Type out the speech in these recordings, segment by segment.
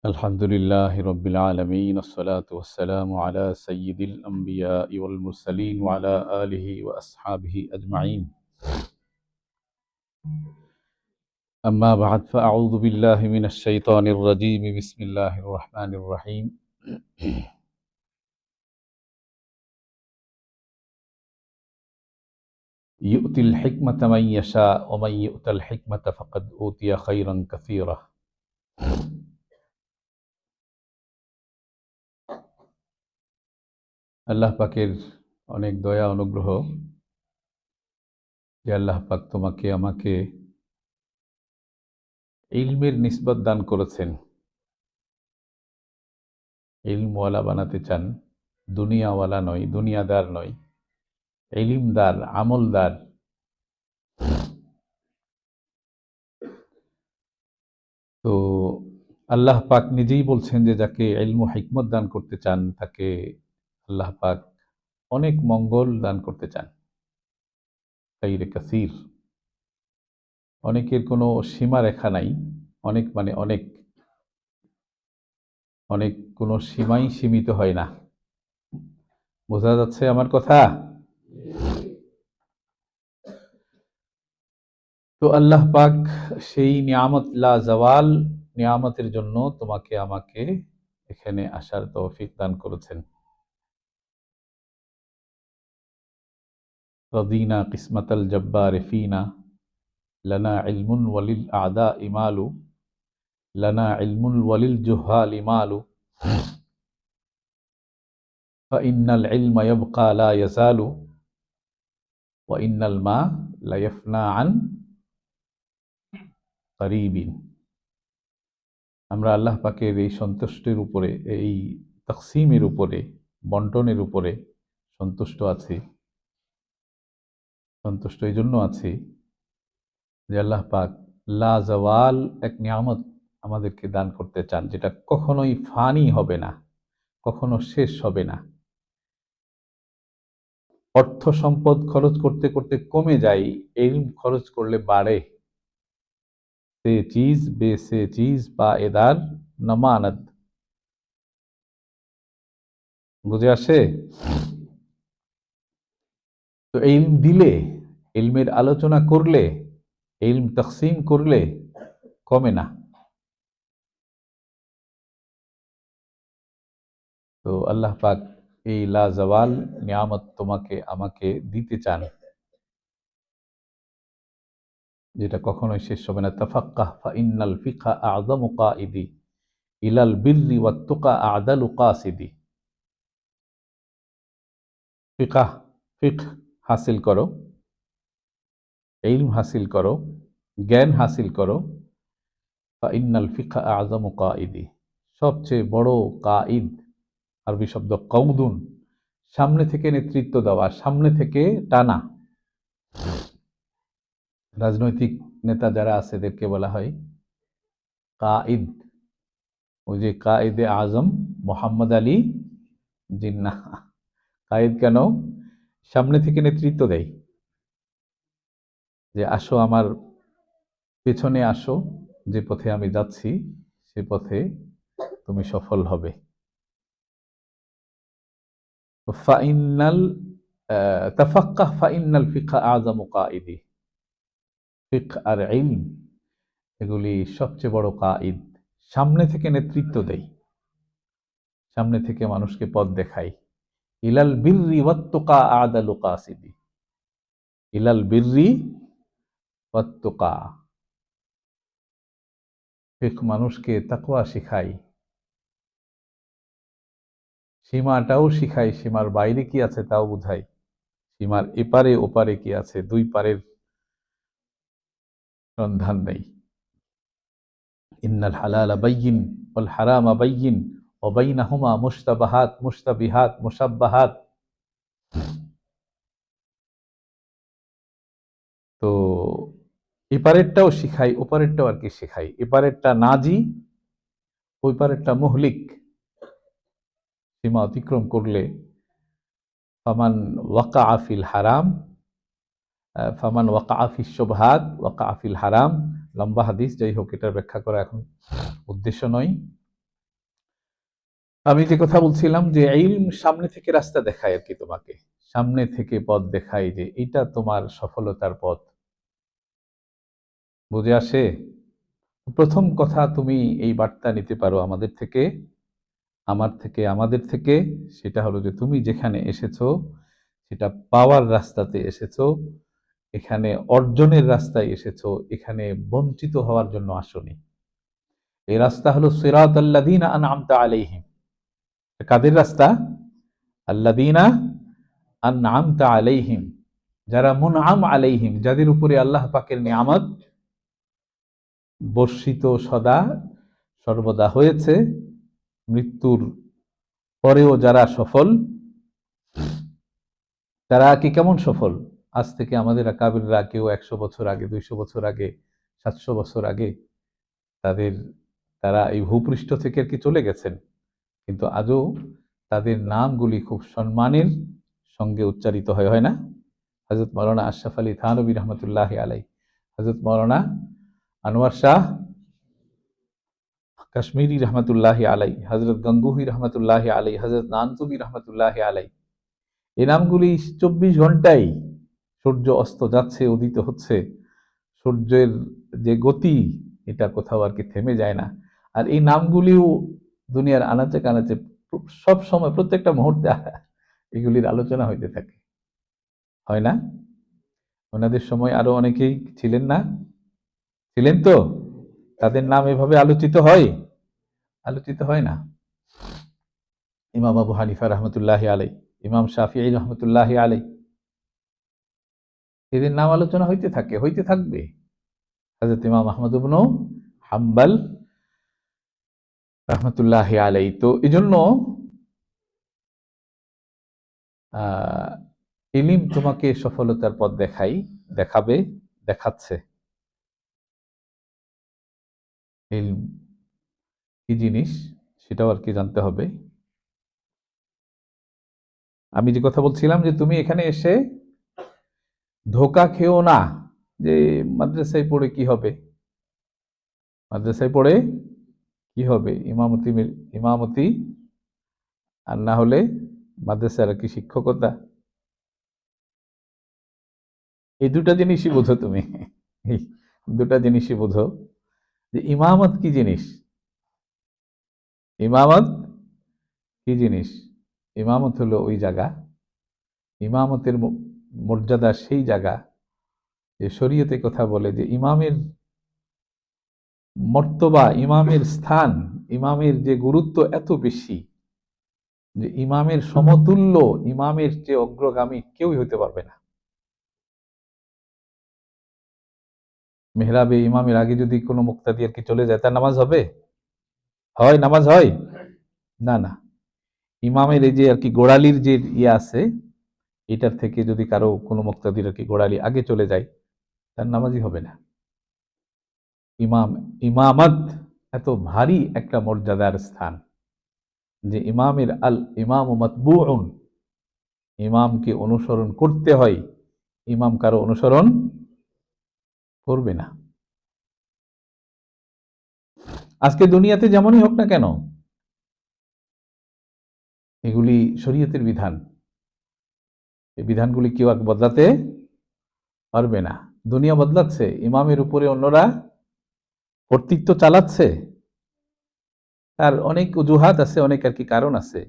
الحمد لله رب العالمين الصلاة والسلام على سيد الأنبياء والمرسلين وعلى آله وأصحابه أجمعين أما بعد فأعوذ بالله من الشيطان الرجيم بسم الله الرحمن الرحيم يؤتي الحكمة من يشاء ومن يؤت الحكمة فقد أوتي خيرا كثيرا আল্লাহ পাকের অনেক দয়া অনুগ্রহ যে আল্লাহ পাক তোমাকে আমাকে ইলমের নিসবত দান করেছেন। ইলমওয়ালা বানাতে চান, দুনিয়াওয়ালা নয়, দুনিয়াদার নয়, ইলমদার, আমলদার। তো আল্লাহ পাক নিজেই বলছেন যে যাকে ইলম ও হিকমত দান করতে চান তাকে আল্লাহ পাক অনেক মঙ্গল দান করতে চান। খাইরে কাসির, অনেকের কোনো সীমা রেখা নাই। অনেক মানে অনেক, অনেক কোনো সীমাই সীমিত হয় না। বোঝা যাচ্ছে আমার কথা? তো আল্লাহ পাক সেই নিয়ামত লা জাওয়াল নিয়ামতের জন্য তোমাকে আমাকে এখানে আসার তৌফিক দান করেছেন। রাদিনা কিসমাতাল জব্বার ফিনা লানা ইলমুন ওয়ালিল আদা ইমালু লানা ইলমুন ওয়ালিল জুহাল ইমালু ফাইন্নাল ইলমা ইয়াবকা লা ইয়াজালু ওয়া ইন্নাল মা লা ইয়াফনা আন কারীবিন। আমরা আল্লাহ পাকের এই সন্তুষ্টির উপরে, এই তাকসিমের উপরে, বন্টনের উপরে সন্তুষ্ট আছি। সন্তুষ্ট এই জন্য আছি যে আল্লাহ পাক লা জাওয়াল এক নিয়ামত আমাদেরকে দান করতে চান, যেটা কখনোই ফানি হবে না, কখনো শেষ হবে না। অর্থ সম্পদ খরচ করতে করতে কমে যায়, ইলম খরচ করলে বাড়ে। সে চিজ বে সে চিজ পায়েদার নমানত। বুঝে আসে? তো ইলম দিলে, ইলমের আলোচনা করলে, ইলম তাকসিম করলে কমে না। তো আল্লাহ পাক এই লা জাওয়াল নিয়ামত তোমাকে আমাকে দিতে চান, যেটা কখনোই শেষ হবে না। তাফাক্কাহ ফাইন্নাল ফিকহা আযমু কাইদি ইলাল বিররি ওয়াত তুকা আদালু কাসিদি। ফিকহ, ফিকহ হাসিল করো, ইলম হাসিল করো, জ্ঞান হাসিল করো। ফাইন্নাল ফিকহা আযমু কাইদি, সবচেয়ে বড় কাইদ, আরবি শব্দ কৌদুন, সামনে থেকে নেতৃত্ব দেওয়া, সামনে থেকে টানা। রাজনৈতিক নেতা যারা আছে এদেরকে বলা হয় কাইদ। ওই যে কায়েদে আজম মোহাম্মদ আলী জিন্নাহ। কায়েদ কেন? সামনে থেকে নেতৃত্ব দেয়, যে আসো আমার পেছনে আসো, যে পথে আমি যাচ্ছি সে পথে তুমি সফল হবে। Final তাফাক্কাহ final ফিকহা আযমু কাইদি। ফিকহ আর ইলম এগুলি সবচেয়ে বড় কাইদ, সামনে থেকে নেতৃত্ব দেয়, সামনে থেকে মানুষকে পথ দেখায়। ইলাল বিররি ওয়াত তুকা আদালু কাসিদি। ইলাল বিররি ওয়াত তুকা, ফিকহ মানুষকে তাকওয়া শিখায়, সীমাটাও শিখায়, সীমার বাইরে কি আছে তাও বুঝায়, সীমার এপারে ওপারে কি আছে, দুই পারের সন্ধান নেই। ইন্নাল হালালা বাইয়িন ওয়াল হারামা বাইয়িন ওয়া বাইনাহুমা মুশতাবাহাত মুশতাবিহাত মুশাব্বাহাত। তো এপারেরটাও শিখাই, ওপারেরটাও আর কি শিখাই। এপারেরটা নাজি, ওই পারেরটা মুহলিক। সীমা অতিক্রম করলে ফামান ওয়াকা ফিল হারাম, ফামান ওয়াকা ফিস শুবহাত ওয়াকা ফিল হারাম। লম্বা হাদিস, যাই হোক, এটার ব্যাখ্যা করা এখন উদ্দেশ্য নয়। আমি যে কথা বলছিলাম যে ইলম সামনে থেকে রাস্তা দেখায় আর কি, তোমাকে সামনে থেকে পথ দেখায় যে এটা তোমার সফলতার পথ। বুঝে আসে? প্রথম কথা, তুমি এই বার্তা নিতে পারো আমাদের থেকে, আমার থেকে, আমাদের থেকে। সেটা হলো যে তুমি যেখানে এসেছো সেটা পাওয়ার রাস্তাতে এসেছো, এখানে অর্জনের রাস্তায় এসেছো, এখানে বঞ্চিত হওয়ার জন্য আসনি। এই রাস্তা হলো সিরাতাল্লাযীনা আন'আমতা আলাইহিম। কাদের রাস্তা? আল্লাযীনা আন'আমতা আলাইহিম, যারা মুনআম আলাইহিম, যাদের উপরে আল্লাহ পাকের নিয়ামত বর্ষিত সদা সর্বদা হয়েছে, মৃত্যুর পরেও যারা সফল। তারা কি কেমন সফল? আজ থেকে আমাদের আকাবিররা কেউ 100 বছর আগে, 200 বছর আগে, 700 বছর আগে তাদের তারা এই ভূপৃষ্ঠ থেকে আর কি চলে গেছেন, কিন্তু আজও তাদের নামগুলি খুব সম্মানের সঙ্গে উচ্চারিত হয়, হয় না? হযরত মাওলানা আশরাফ আলী থানভী রহমতুল্লাহি আলাইহি, হযরত মাওলানা আনোয়ার শাহ কাশ্মীরি রহমতুল্লাহি আলাইহি, হযরত গঙ্গুহি রহমতুল্লাহি আলাইহি, হযরত নানতুবি রহমতুল্লাহি আলাইহি। এই নামগুলি 24 ঘন্টাই সূর্য অস্ত যাচ্ছে, উদিত হচ্ছে, সূর্যের যে গতি এটা কোথাও আর কি থেমে যায় না। আর এই নামগুলিও দুনিয়ার আনাচে কানাচে সব সময় প্রত্যেকটা মুহূর্তে এগুলির আলোচনা হইতে থাকে, হয় না? ওনাদের সময় আরো অনেকেই ছিলেন না? ছিলেন তো? তাদের নাম এভাবে আলোচিত হয়? আলোচিত হয় না। ইমাম আবু হানিফা রহমতুল্লাহি আলাই, ইমাম শাফিঈ রহমতুল্লাহি আলাই, এদের নাম আলোচনা হইতে থাকে, হইতে থাকবে। হযরত ইমাম আহমদ ইবনে হাম্বল রহমতুল্লাহি আলাই। তো এজন্য ইলম তোমাকে সফলতার পথ দেখাবে, দেখাচ্ছে। ইলম কি জিনিস সেটাও আর কি জানতে হবে। আমি যে কথা বলছিলাম যে তুমি এখানে এসে ধোকা খেও না যে মাদ্রাসায় পড়ে কি হবে, মাদ্রাসায় পড়ে কি হবে, ইমামতি আর না হলে মাদ্রাসার কি শিক্ষকতা, এই দুটা জিনিসই বোঝো তুমি। এই দুটা জিনিসই বোঝো যে ইমামত কি জিনিস। ইমামত কি জিনিস? ইমামত হলো ওই জায়গা, ইমামতের মর্যাদা সেই জায়গা যে শরীয়তে কথা বলে যে ইমামের মর্তবা, ইমামের স্থান, ইমামের যে গুরুত্ব এত বেশি যে ইমামের সমতুল্য, ইমামের চেয়ে অগ্রগামী কেউই হতে পারবে না। মেহরাবে ইমামের আগে যদি কোনো মুক্তাদি আর কি চলে যায়, তার নামাজ হবে? হয়? নামাজ হয় না? না। ইমামের এই যে আর কি গোড়ালির যে ইয়ে আছে, এটার থেকে যদি কারো কোনো মুক্তাদির আর কি গোড়ালি আগে চলে যায়, তার নামাজই হবে না। ইমামত এত ভারী একটা মর্যাদার স্থান যে ইমামের আল ইমাম মাতবুউন, ইমামকে অনুসরণ করতে হয়, ইমাম কারো অনুসরণ করবে না। আজকে দুনিয়াতে যেমনই হোক না কেন, এগুলি শরীয়তের বিধান, এই বিধানগুলি কেউ আর বদলাতে পারবে না। দুনিয়া বদলাচ্ছে, ইমামের উপরে অন্যরা কর্তৃত্ব চালাচ্ছে, তার অনেক অজুহাত আছে, অনেক আর কি কারণ আছে,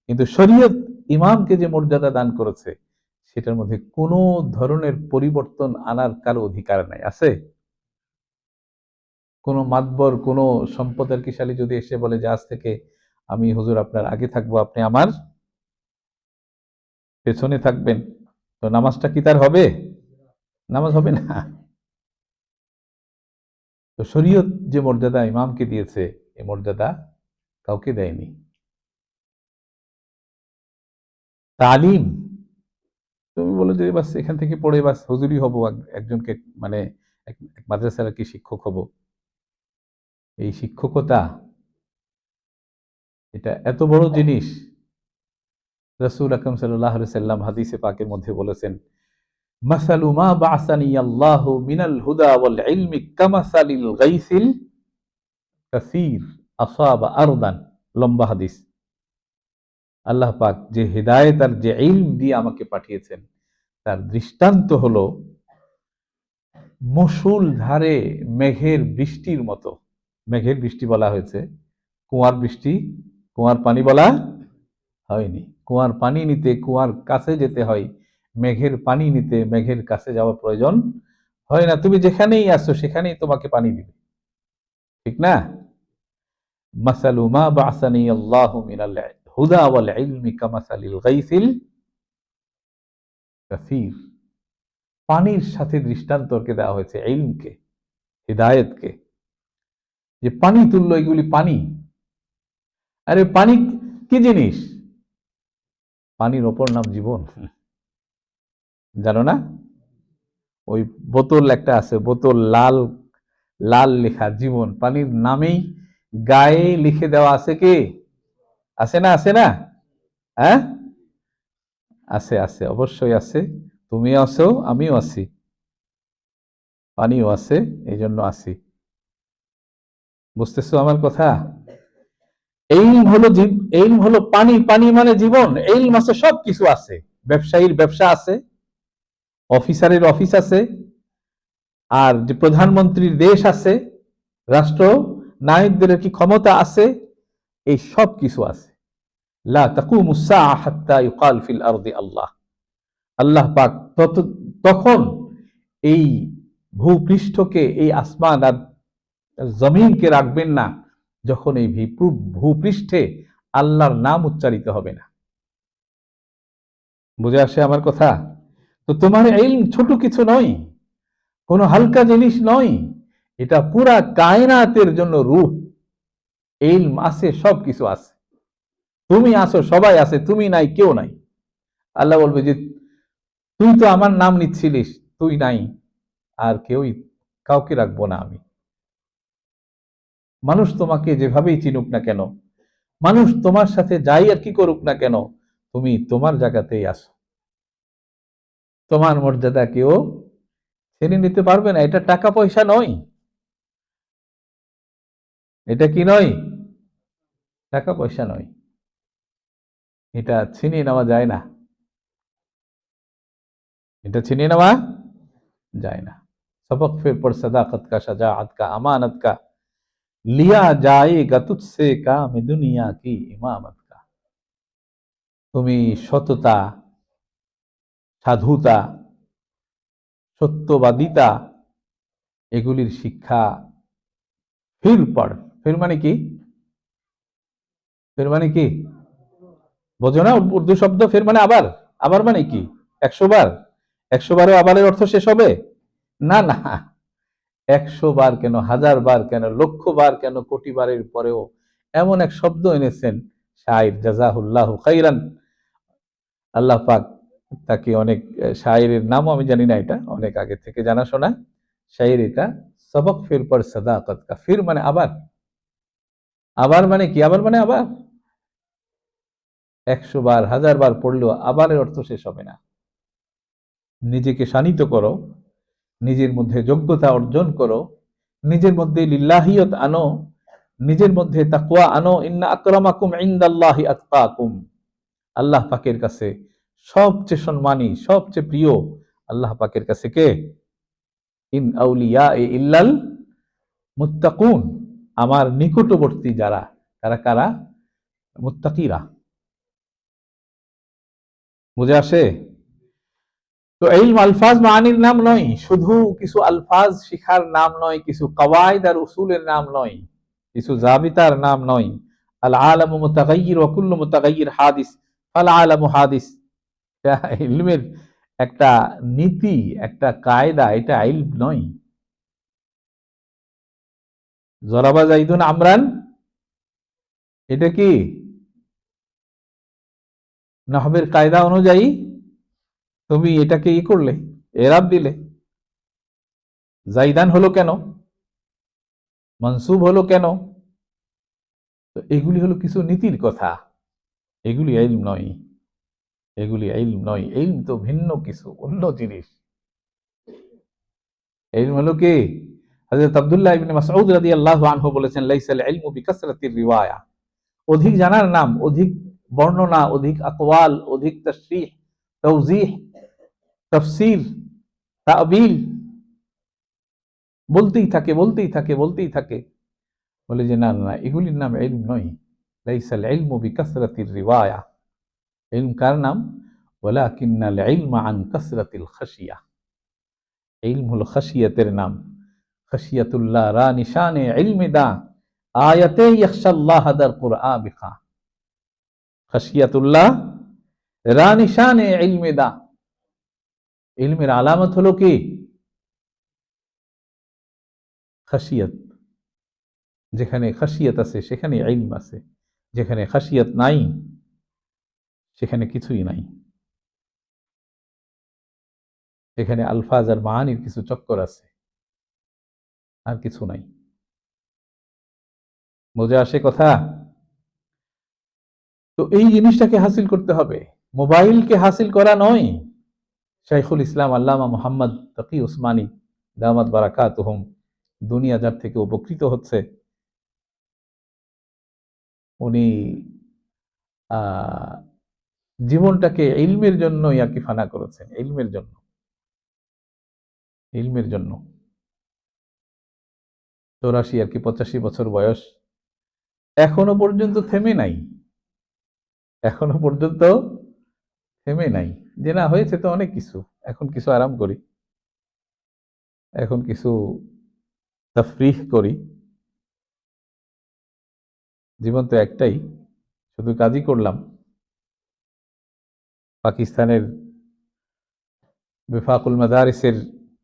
কিন্তু শরীয়ত ইমামকে যে মর্যাদা দান করেছে সেটার মধ্যে কোনো ধরনের পরিবর্তন আনার কারো অধিকার নাই। আছে? কোনো মাতবর, কোনো সম্পদের কিশালী যদি এসে বলে যে আজ থেকে আমি হুজুর আপনার আগে থাকবো, আপনি আমার পেছনে থাকবেন, তো নামাজটা কি তার হবে? নামাজ হবে না। তো শরীয়ত যে মর্যাদা ইমামকে দিয়েছে, এই মর্যাদা কাউকে দেয়নি। তালিম, তুমি বলো যে বাস এখান থেকে পড়ে বাস হুজুরি হব, একজনকে মানে এক মাদ্রাসার আর কি শিক্ষক হব, এই শিক্ষকতা এটা এত বড় জিনিস। রাসূল আকরাম সাল্লাল্লাহু আলাইহি সাল্লাম হাদিসে পাকের মধ্যে বলেছেন, মাসালু মা বা'সানি আল্লাহু মিনাল হুদা ওয়াল ইলমি কামাসালিল গাইসিল কাসীর আসাবা আরদান। লম্বা হাদিস। আল্লাহ পাক যে হিদায়েত আর যে ইলম দিয়ে আমাকে পাঠিয়েছেন তার দৃষ্টান্ত হলো মসুল ধারে মেঘের বৃষ্টির মতো। মেঘের বৃষ্টি বলা হয়েছে, কুয়ার বৃষ্টি, কুয়ার পানি বলা হয়নি। কুয়ার পানি নিতে কুয়ার কাছে যেতে হয়, মেঘের পানি নিতে মেঘের কাছে যাওয়ার প্রয়োজন হয় না। তুমি যেখানেই আসো সেখানেই তোমাকে পানি দিবে, ঠিক না? মাসালু মা বাসানি আল্লাহু মিনাল হুদা ওয়াল ইলমি কামাসালিল গাইসিল কাসীর। পানির সাথে দৃষ্টান্তকে দেওয়া হয়েছে ইলমকে, হিদায়েতকে, যে পানি তুল্য এগুলি পানি। আরে পানি কি জিনিস? পানির অপর নাম জীবন, জানো না? ওই বোতল একটা আছে, বোতল লাল লাল লেখা জীবন, পানির নামেই গায়ে লিখে দেওয়া আছে কি? আছে না? আছে না? হ্যাঁ, আছে আছে, অবশ্যই আছে। তুমি আছো, আমিও আছি, পানিও আছে, এই জন্য আছি। বুঝতেছো আমার কথা? এইম হলো এইম হলো পানি, পানি মানে জীবন। এইম আছে, সব কিছু আছে। ব্যবসায়ীর ব্যবসা আছে, অফিসারের অফিস আছে, আর যে প্রধানমন্ত্রীর দেশ আছে, রাষ্ট্র নায়কদের কি ক্ষমতা আছে, এই সব কিছু আছে। লা তাকুমুস সাআ হাত্তা ইউকাল ফিল আরদি আল্লাহ। আল্লাহ পাক তখন এই ভূপৃষ্ঠকে, এই আসমান আর জমিনকে রাখবেন না যখন এই ভূপৃষ্ঠে আল্লাহর নাম উচ্চারিত হবে না। বুঝে আসে আমার কথা? তো তোমার ইলম ছোট কিছু নয়, কোনো হালকা জিনিস নয়, এটা পুরা কায়নাতের জন্য রূহ। ইলম আছে, সব কিছু আছে, তুমি আছো, সবাই আছে, তুমি নাই, কেউ নাই। আল্লাহ বলবে যে তুই তো আমার নাম নিচ্ছিলিস, তুই নাই, আর কেউই, কাউকে রাখবো না আমি। মানুষ তোমাকে যেভাবেই চিনুক না কেন, মানুষ তোমার সাথে যাই আর কি করুক না কেন, তুমি তোমার জায়গাতেই আসো। তোমার মর্যাদা কেউ ছেড়ে নিতে পারবে না। এটা টাকা পয়সা নয়, এটা কি নয়? টাকা পয়সা নয়, এটা ছিনিয়ে নেওয়া যায় না, এটা ছিনিয়ে নেওয়া যায় না। सबक फिर पर सदाकत का, शजाअत का, अमानत का, लिया जाएगा तुझसे काम दुनिया की इमामत का। তুমি সততা, সাধুতা, সত্যবাদিতা, এগুলির শিক্ষা ফির পড়। ফির মানে কি? ফির মানে কি বোঝো না? উর্দু শব্দ ফির মানে আবার। আবার মানে কি? 100 বার? 100 বারে আবারের অর্থ শেষ হবে? না না, 100 বার কেন, 1000 বার কেন, লক্ষ বার কেন, কোটি বারের পরেও এমন এক শব্দ এনেছেন শায়ের, জাযাহুল্লাহ খাইরান। আল্লাহ পাক তাকে অনেক, শায়েরের নামও আমি জানি না, এটা অনেক আগে থেকে জানাশোনা শায়ের। এটা সবক ফির পর সাদাকত কা, ফির মানে আবার। আবার মানে কি? আবার মানে আবার। 100 বার 1000 বার পড়লেও আবারের অর্থ শেষ হবে না। নিজেকে শানিত করো, নিজের মধ্যে যোগ্যতা অর্জন করো, নিজের মধ্যে লিল্লাহিয়ত আনো, নিজের মধ্যে তাকওয়া আনো। ইন্না আকরামাকুম ইনদাল্লাহি আতকাকুম। আল্লাহ পাকের কাছে সবচেয়ে সম্মানী, সবচেয়ে প্রিয় আল্লাহ পাকের কাছে কে? ইন আউলিয়া ইল্লাল মুত্তাকুন। আমার নিকটবর্তী যারা, তারা কারা? মুত্তাকিরা। বুঝে আসে? তো ইলম আলফাজ মানির নাম নয়, শুধু কিছু আলফাজ শিখার নাম নয়, কিছু কওয়াইদ আর উসুলের নাম নয়, কিছু জাবিতার নাম নয়। আল আলামু মুতাগায়্যির ওয়া কুল্লু মুতাগায়্যির হাদিস ফাল আলামু হাদিস। এটা ইলমের একটা নীতি, একটা কায়দা, এটা ইলম নয়। জরাবা যাইদুন আমরান, এটা কি নাহবের কায়দা অনুযায়ী তুমি এটাকে করলে, এরাব দিলে। জাইদান হলো কেন, মনসুব হলো কেন? তো এগুলি হলো কিছু নীতির কথা, এগুলি ইলম নয়, এগুলি ইলম নয়। ইলম তো ভিন্ন কিছু, অন্য জিনিস। ইলম হলো কি? হযরত আব্দুল্লাহ ইবনে মাসউদ রাদিয়াল্লাহু আনহু বলেছেন, লাইসাল ইলমু বিকাসরাতির রিওয়ায়া। অধিক জানার নাম, অধিক বর্ণনা, অধিক আকওয়াল, অধিক তাশরিহ, তাওজিহ, তাফসীর, তাবিল বলতেই থাকে বলতেই থাকে বলতেই থাকে। বলে যে না না, এগুলির নাম ইলম নয়। লাইসাল ইলমু বিকাসরাতির রিওয়ায়া। ইলম কার নাম? ওয়ালাকিন্নাল ইলমা আন কাসরাতিল খাশিয়া। ইলম হলো খাশিয়াতের নাম। খাশিয়াতুল্লাহ রা নিশানে ইলমে দা, আয়াতে ইয়াখশাল্লাহ দার কুরআন বিখা। খাশিয়াতুল্লাহ রা নিশানে ইলমে দা। ইলমের আলামত হলো কি? খাশিয়াত। যেখানে খাশিয়াত আছে সেখানে ইলম আছে, যেখানে খাশিয়াত নাই সেখানে কিছুই নাই। এখানে আলফাজ আর মানির কিছু চক্কর আছে, আর কিছু নাই। বোঝা আসে কথা? তো এই জিনিসটাকে হাসিল করতে হবে, মোবাইলকে হাসিল করা নয়। শাইখুল ইসলাম আল্লামা মুহাম্মদ তাকি উসমানী দামাত বারাকাতুহুম দুনিয়া যার থেকে উপকৃত হচ্ছে, উনি জীবনটাকে ইলমের জন্যই আর কি ফানা করেছেন। ইলমের জন্য, ইলমের জন্য। 84 আর কি 85 বছর বয়স, এখনো পর্যন্ত থেমে নাই। এখনো পর্যন্ত থেমে নাই যে না হয়েছে তো অনেক কিছু, এখন কিছু আরাম করি, এখন কিছু তাফরিহ করি। জীবন তো একটাই, শুধু কাজই করলাম। পাকিস্তানের বিফাকুল মাদারিসের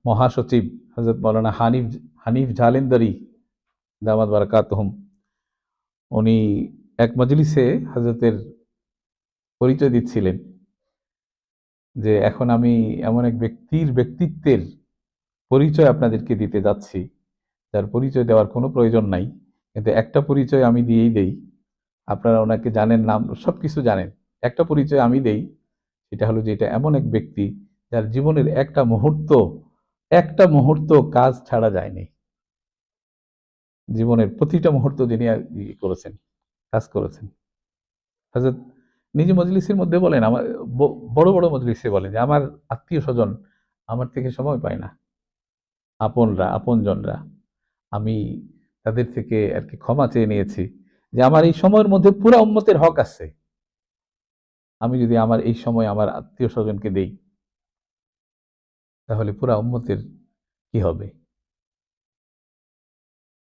মহাসচিব হযরত মাওলানা হানিফ জালেন্দারি দামাত বারাকাতুহুম, উনি এক মজলিসে হযরতের পরিচয় দিচ্ছিলেন যে এখন আমি এমন এক ব্যক্তিত্বের পরিচয় আপনাদেরকে দিতে যাচ্ছি, যার পরিচয় দেওয়ার কোনো প্রয়োজন নাই, কিন্তু একটা পরিচয় আমি দিয়েই দেই। আপনারা ওনাকে জানেন, নাম সবকিছু জানেন, একটা পরিচয় আমি দেই। সেটা হলো যে এটা এমন এক ব্যক্তি যার জীবনের একটা মুহূর্ত কাজ ছাড়া যায়নি। জীবনের প্রতিটা মুহূর্ত যিনি করেছেন, কাজ করেছেন। হযরত নিজে মজলিসের মধ্যে বলেন, আমার বড় বড় মজলিসে বলেন যে আমার আত্মীয় স্বজন আমার থেকে সময় পায় না, আপনজনরা, আমি তাদের থেকে আর কি ক্ষমা চেয়ে নিয়েছি যে আমার এই সময়ের মধ্যে পুরা উম্মতের হক আছে। আমি যদি আমার এই সময় আমার আত্মীয় স্বজনকে দেই তাহলে পুরা উম্মতের কি হবে?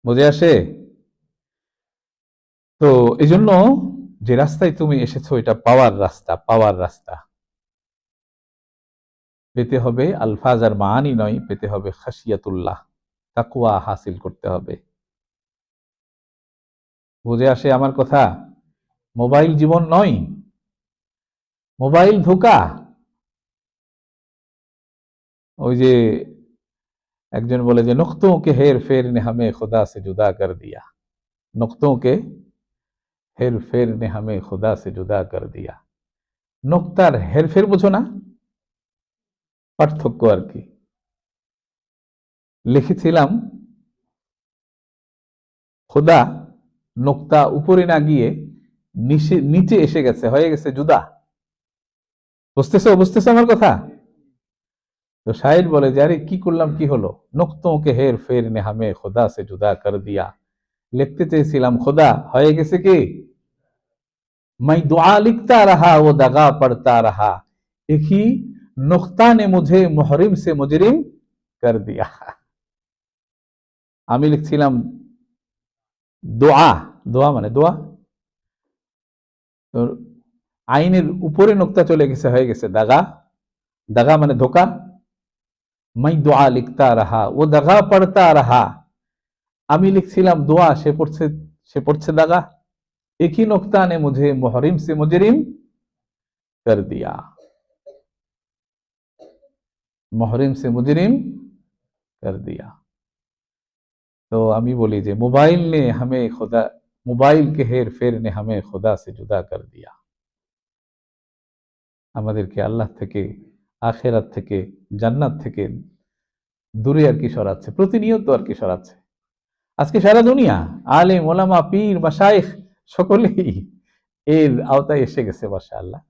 বুঝে আসে? তো এই জন্য যে রাস্তায় তুমি এসেছো এটা পাওয়ার রাস্তা, পাওয়ার রাস্তা। পেতে হবে আলফাজ আর মানি নয়, পেতে হবে খাশিয়াতুল্লাহ, তাকওয়া হাসিল করতে হবে। বুঝে আসে আমার কথা? মোবাইল জীবন নয়, মোবাইল ধোঁকা। ওই যে একজন বলে যে नुক্তোं के हेर फेर ने हमें खुदा से जुदा कर दिया। नुक्तों के हेर फेर ने हमें खुदा से जुदा कर दिया। নুক্তার হেরফের বোঝো না? পার্থক্য আর কি। লিখেছিলাম খোদা, নোক্তা উপরে না গিয়ে নিচে এসে গেছে, হয়ে গেছে জুদা। বুঝতেছো আমার কথা? তো শায়ের বলে যে আরে কি করলাম, কি হলো? নুক্তোं के हेर फेर ने हमें खुदा से जुदा कर दिया। লিখতে চেয়েছিলাম খোদা, হয়ে গেছে কি? मैं दुआ लिखता रहा वो दगा पड़ता रहा, एक ही नुक्ता ने मुझे मुहरिम से मुजरिम कर दिया। আমি লিখছিলাম দোয়া, দোয়া মানে দোয়া, তো আইনের উপরে নোক্তা চলে গেছে, হয়ে গেছে দাগা। দাগা মানে ধোকা। মাই দোয়া লিখতা রাহা ও দাগা পড়তা রাহা, আমি লিখছিলাম দোয়া, সে পড়ছে দাগা। একই নোক্তা নে মুঝে মুহরিম সে মুজরিম কর দিয়া। মুহরিম সে মুজরিম কর দিয়া। তো আমি বলি যে মোবাইল কে হের ফের নে হামে খুদা সে জুদা কর দিয়া। আমাদেরকে আল্লাহ থেকে, আখেরাত থেকে, জান্নাত থেকে দূরে আর কি সরাচ্ছে, প্রতিনিয়ত আর কি সরাচ্ছে। আজকে সারা দুনিয়া আলেম ওলামা পীর মাশায়েখ সকলেই এর আওতায় এসে গেছে, মাশাআল্লাহ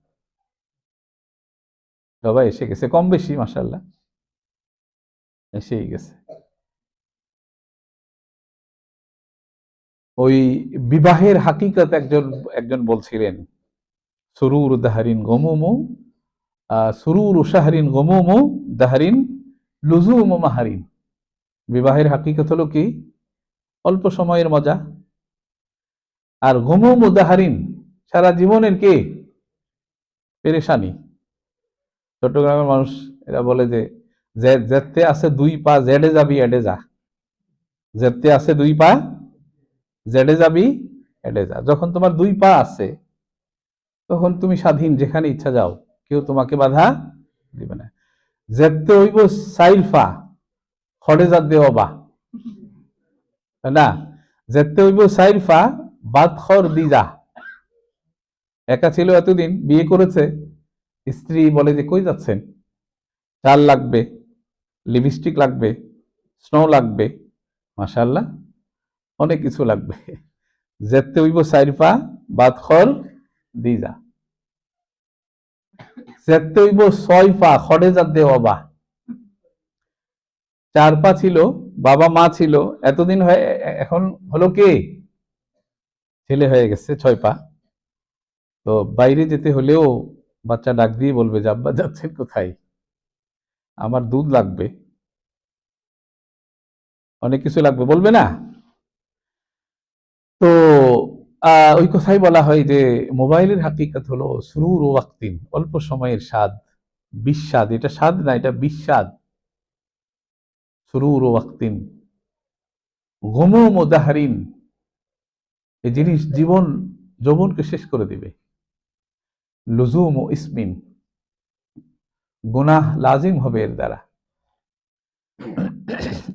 সবাই এসে গেছে, কম বেশি মাশাআল্লাহ এসেই গেছে। ওই বিবাহের হাকিকত একজন একজন বলছিলেন, সুরুর দাহারিন গমুমু সুরুর শাহরিন গমুমু দাহারিন লুজুমু মাহারিন। বিবাহের হাকিকত হলো কি, অল্প সময়ের মজা, আর গমুমু দাহারিন সারা জীবনের কি পেরেশানি। চট্টগ্রামের মানুষ এরা বলে যে যেতে আছে দুই পা জেডে যাবি এডে যা, যেতে আছে দুই পা জেডে যাবি এডে যা। যখন তোমার দুই পা আছে তখন তুমি স্বাধীন, যেখানে ইচ্ছা যাও, কেউ তোমাকে বাধা দিবে না। যেতে হইব সাইলফা খড়ে যা দেওয়া বা না, যেতে হইব সাইলফা বাদ খর দি যা। একা ছিল এতদিন, বিয়ে করেছে, স্ত্রী বলে যে কই যাচ্ছেন, চাল লাগবে, লিপস্টিক লাগবে, স্নো লাগবে, মাশাআল্লাহ অনেক কিছু লাগবে। যেতে হইব সাইরফা বাদ খর দি যা, যেতে হইব ছয় পা খড়ে যা দেওয়া বা। চার পা ছিল, বাবা মা ছিল, এতদিন হয়ে এখন হলো কে ছেলে হয়ে গেছে ছয় পা। তো বাইরে যেতে হলেও বাচ্চা ডাক দিয়ে বলবে যে আব্বা যাচ্ছেন কোথায়, আমার দুধ লাগবে, অনেক কিছু লাগবে, বলবে না? তো ওই কথাই বলা হয় যে মোবাইলের হাকিকত হলো সুরুর ও ওয়াক্তিন, অল্প সময়ের স্বাদ, বিস্বাদ। এটা স্বাদ না, এটা বিস্বাদ। সুরুর ও ওয়াক্তিন গুমুম ও দাহরিন, এই জিনিস জীবন যৌবনকে শেষ করে দিবে। লুজুম ও ইসমিন, গুনাহ লাজিম হবে এর দ্বারা।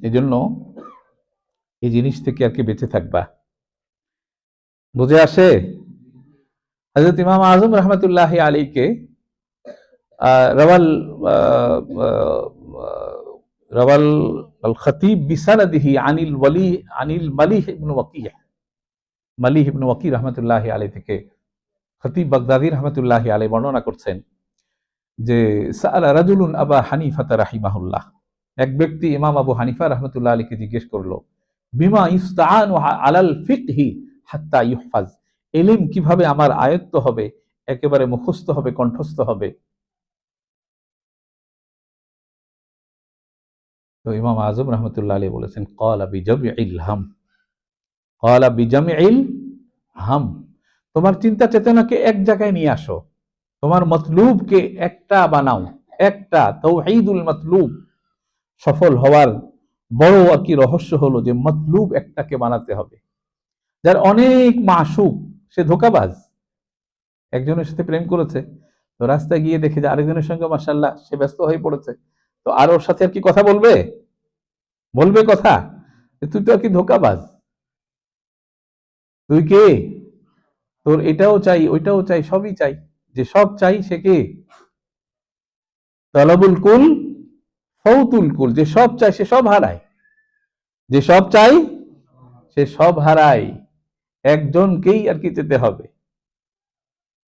এজন্য এই জিনিস থেকে আর কি বেঁচে থাকবা। বুঝে আসে? হযরত ইমাম আযম রাহমাতুল্লাহি আলাইহিকে রাওয়াল রাওয়াল আল খতিব বিসানাদিহি আনিল ওয়ালি আনিল মালিহ ইবনে ওয়াকিহ, মালিহ ইবনে ওয়াকিহ রাহমাতুল্লাহি আলাইহি থেকে খতিব বাগদাদি রাহমাতুল্লাহি আলাইহি বর্ণনা করছেন যে সাআলা রাজুলুন আবা হানিফা রাহিমাহুল্লাহ, এক ব্যক্তি ইমাম আবু হানিফা রাহমাতুল্লাহ আলাইহিকে জিজ্ঞেস করলো, বিমা ইস্তাআনু আলাল ফিকহি হাত্তা ইউহফাজ, ইলম কিভাবে আমার আয়ত্ত হবে, একেবারে মুখস্থ হবে, কণ্ঠস্থ হবে। তো ইমাম আজম রহমতুল্লাহ আলাইহি বলেছেন, ক্বালা বিজামিইল হাম, ক্বালা বিজামিইল হাম, তোমার চিন্তা চেতনাকে এক জায়গায় নিয়ে আসো, তোমার মতলুবকে একটা বানাও, একটা তাওহীদুল মতলুব। সফল হওয়ার বড় আর কি রহস্য হলো যে মতলুব একটাকে বানাতে হবে। যার অনেক মাশুক, সে ধোঁকাবাজ। একজনের সাথে প্রেম করেছে, তো রাস্তায় গিয়ে দেখে যে আরেকজনের সঙ্গে মাশাআল্লাহ সে ব্যস্ত হয়ে পড়েছে, তো আর ওর সাথে আর কি কথা বলবে? বলবে কথা? তুই তো আর কি ধোঁকাবাজ, তুই কে? তোর এটাও চাই, ওইটাও চাই, সবই চাই। যে সব চাই সে কে? তলবুল কুল ফৌতুল কুল, যে সব চাই সে সব হারায়, যে সব চাই সে সব হারায়। একজনকেই আর কি যেতে হবে,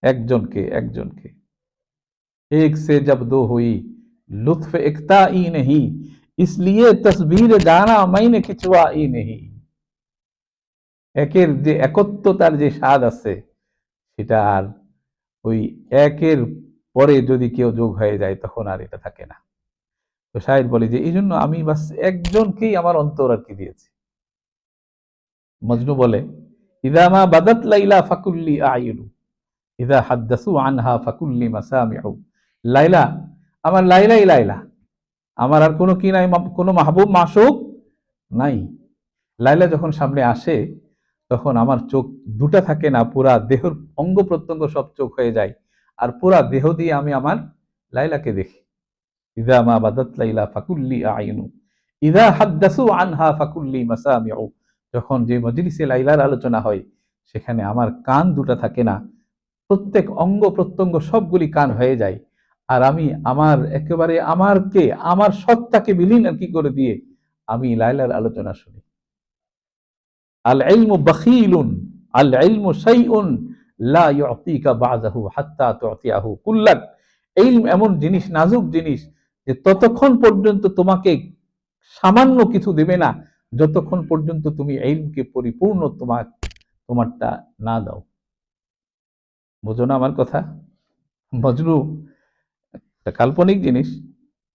একজনকে, একজনকে। एक से जब दो हुई लुत्फ एकता ही नहीं, इसलिए तस्वीर जाना मैंने खिंचवा ही नहीं। একের যে একত্বতার যে স্বাদ আছে, সেটা আর ওই একের পরে যদি কেউ যোগ হয়ে যায় তখন আর এটা থাকে না। তো শায়ের বলে যে এই জন্য আমি বাস একজনকেই আমার অন্তর আর কি দিয়েছি। মজনু বলে, ইদা মা বাদাত লাইলা ফাকুল্লি আইনু, ইদা হাদ্দাসু আনহা ফাকুল্লি মাসামিউ। লাইলা, আমার লাইলাই লাইলা, আমার আর কোনো কি নাই, কোনো মাহবুব মাশুক নাই। লাইলা যখন সামনে আসে তখন আমার চোখ দুটা থাকে না, পুরা দেহের অঙ্গ প্রত্যঙ্গ সব চোখ হয়ে যায়, আর পুরা দেহ দিয়ে আমি আমার লাইলাকে দেখি। ইদা মা বাদাত লাইলা ফাকুল্লি আইনু, ইদা হাদ্দাসু আনহা ফাকুল্লি মাসামিউ। যখন যে মজলিসে লাইলার আলোচনা হয় সেখানে আমার কান দুটা থাকে না, প্রত্যেক অঙ্গ প্রত্যঙ্গ সবগুলি কান হয়ে যায়, আর আমি আমার একেবারে আমারকে, আমার সত্তাকে বিলীন আর কি করে দিয়ে আমি লাইলার আলোচনা শুনি। আল ইলমু বখীলুন, আল ইলমু শাইউন লা ইউতিকা বাযাহু হাত্তা তু'তিয়াহু কুল্লাক। ইলম এমন জিনিস, নাজুক জিনিস, যে ততক্ষণ পর্যন্ত তোমাকে সামান্য কিছু দেবে না যতক্ষণ পর্যন্ত তুমি ইলমকে পরিপূর্ণ তোমারটা না দাও। বুঝো না আমার কথা? মজনু একটা কাল্পনিক জিনিস।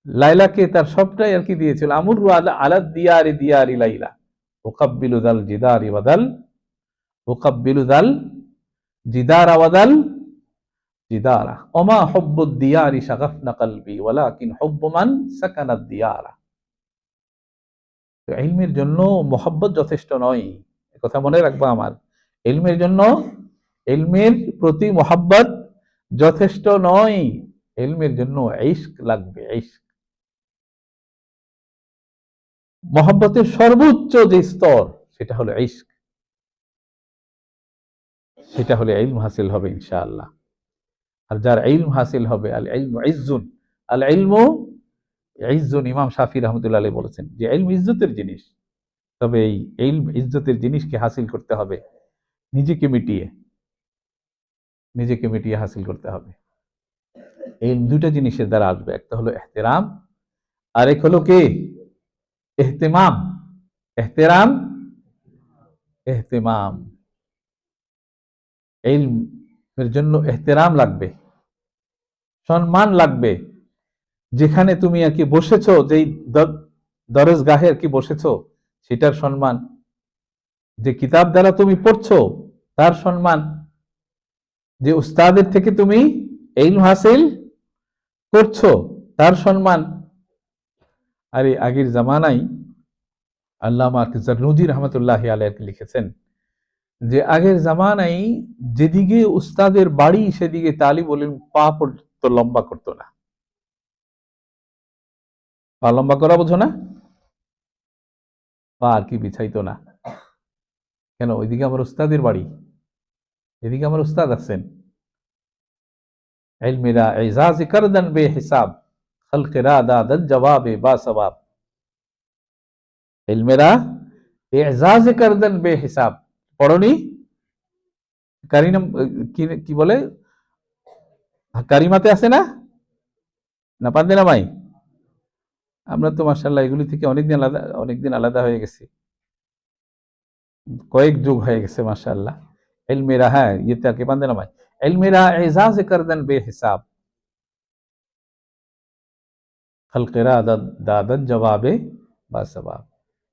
লাইলাকে তার সবটাই আর কি দিয়েছিল। আমুরু আলা দিয়ারি দিয়ারি লাইলা ওকাব্বিলু দাল জিদারি ওয়াদাল ওকাব্বিলু দাল জিদারা ওয়াদাল জিদারা ওমা হুব্বুদ দিয়ারি শাগাফনা কলবি ওয়ালাকিন হুব্বু মান সাকানাদ দিয়ারা। ইলমের জন্য মোহাব্বত যথেষ্ট নয়, কথা মনে রাখবা আমার। ইলমের জন্য, ইলমের প্রতি মোহাব্বত যথেষ্ট নয়, ইলমের জন্য ইশক লাগবে। ইশক মোহাব্বতের সর্বোচ্চ যে স্তর, সেটা হলো ইশক। সেটা হলে ইলম হাসিল হবে ইনশাআল্লাহ। আর যার ইলম হাসিল হবে, আল ইলমু ইজ্জুন, আল ইলমু ইজ্জুন। ইমাম শাফি রহমতুল্লাহ আলাইহি বলেছেন যে ইলম ইজ্জতের জিনিস। তবে এই ইলম ইজ্জতের জিনিসকে হাসিল করতে হবে নিজেকে মিটিয়ে, নিজেকে মিটিয়ে হাসিল করতে হবে। এই দুটো জিনিসের দ্বারা আসবে। একটা হলো ইহতিরাম, আরেক হলো কি? ইহতিমাম। ইহতিরাম, ইহতিমাম। ইলমের জন্য ইহতিরাম লাগবে, সম্মান লাগবে। যেখানে তুমি আর কি বসেছো, যেই দরজগাহে আর কি বসেছো, সেটার সম্মান। যে কিতাব দ্বারা তুমি পড়ছো, তার সম্মান। যে উস্তাদের থেকে তুমি ইলম হাসিল করছো, তার সম্মান। আর এই আগের জামানায় আল্লামা জারনুজি রহমতুল্লাহি আলাইহি লিখেছেন যে আগের জামানায় যেদিকে উস্তাদের বাড়ি, সেদিকে তালিব ইলম পা পর্যন্ত লম্বা করতো না। পা লম্বা করা বোঝো না? পা আর কি বিছাইতো না। কেন? ওইদিকে আমার উস্তাদের বাড়ি, এদিকে আমার উস্তাদ আছেন। ইলমিরা ইজাজ করদান বেহিসাব খালকিরা দাদান জবাবে বাসবাব। ইলমিরা ইজাজ করদান বেহিসাব। পড়নি? কারিনাম কি বলে, কারিমাতে আছে না? না পারবে না ভাই? আমরা তো মাশাআল্লাহ এগুলি থেকে অনেকদিন আলাদা হয়ে গেছি, কয়েক যুগ হয়ে গেছে মাশাআল্লাহ। ইলমিরা, হ্যাঁ ইয়েতে আর কি পারবে না ভাই। ইলমিরা ইজাজ করদান বেহিসাব খালকিরা দাদান জবাবে বাসবাব।